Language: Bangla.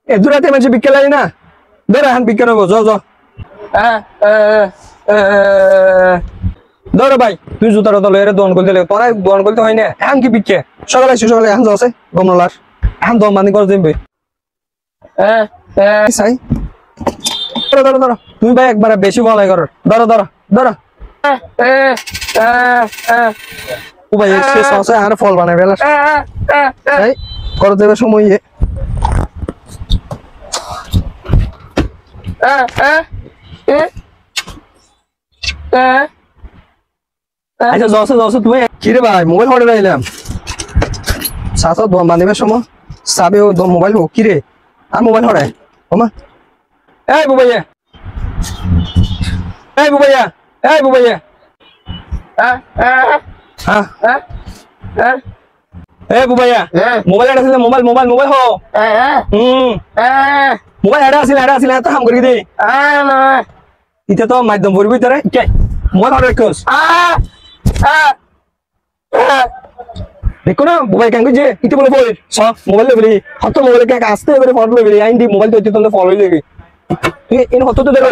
এ দূরাতে মানুষ বিকেল লাগে না ধর এখন বিজ্ঞান হবো যাও যাও ধরো ভাই তুই জুতার দল এর দোয়ান করতে লাগে তোরা দোয়ান করতে হয় না এখন কি বিকে সকালে আসি সকালে এখন যাচ্ছে গমলার এখন দম বান্ধি করে দিবি সাই ধরো ধরো ধরো তুমি ভাই একবার বেশি বলাই করো ধরো ধরো ধরো ও ভাই শেষ আছে আর ফল বানাই ফেলা এই করে দেবে সময় আচ্ছা যাচ্ছে যাচ্ছে তুমি কিরে ভাই মোবাইল হরে রাইলাম সাথে দম বাঁধিবার সময় সাবে ও দম মোবাইল হোক কিরে আর মোবাইল হরে ওমা এই বুবাইয়া এই বুবাইয়া এই বুবাইয়া এই বুবাইয়া মোবাইল এটা ছিল মোবাইল মোবাইল মোবাইল হো মোবাইল এটা আছিল এত হাম করি দে ইতে তো মাধ্যম পড়বি তোরে কে মোবাইল হরে রাখছ দেখো না মোবাইল কেন যে ইতে বলে বল সব মোবাইল বলি হত মোবাইল কে আসতে এবারে ফটো বলি আইন দি মোবাইল তো ইতে তো ফলো হই যাবে এন হত তো দেখো